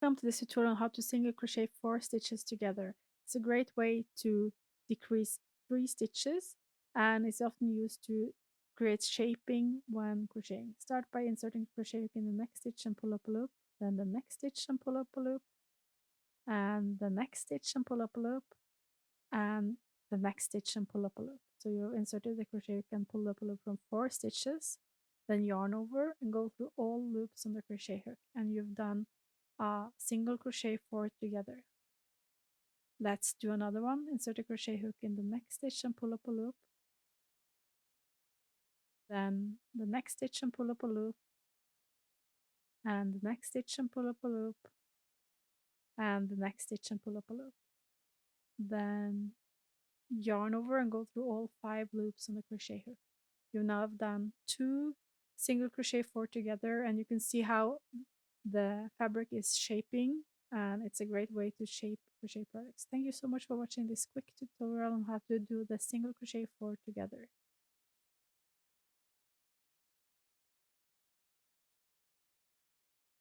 Welcome to this tutorial on how to single crochet 4 stitches together. It's a great way to decrease 3 stitches and is often used to create shaping when crocheting. Start by inserting crochet hook in the next stitch and pull up a loop, then the next stitch and pull up a loop, and the next stitch and pull up a loop, and the next stitch and pull up a loop. So you inserted the crochet hook and pull up a loop from 4 stitches, then yarn over and go through all loops on the crochet hook, and you've done a single crochet 4 together. Let's do another one. Insert a crochet hook in the next stitch and pull up a loop, then the next stitch and pull up a loop, and the next stitch and pull up a loop, and the next stitch and pull up a loop. Then yarn over and go through all 5 loops on the crochet hook. You now have done 2 single crochet 4 together, and you can see how the fabric is shaping, and it's a great way to shape crochet products. Thank you so much for watching this quick tutorial on how to do the single crochet 4 together.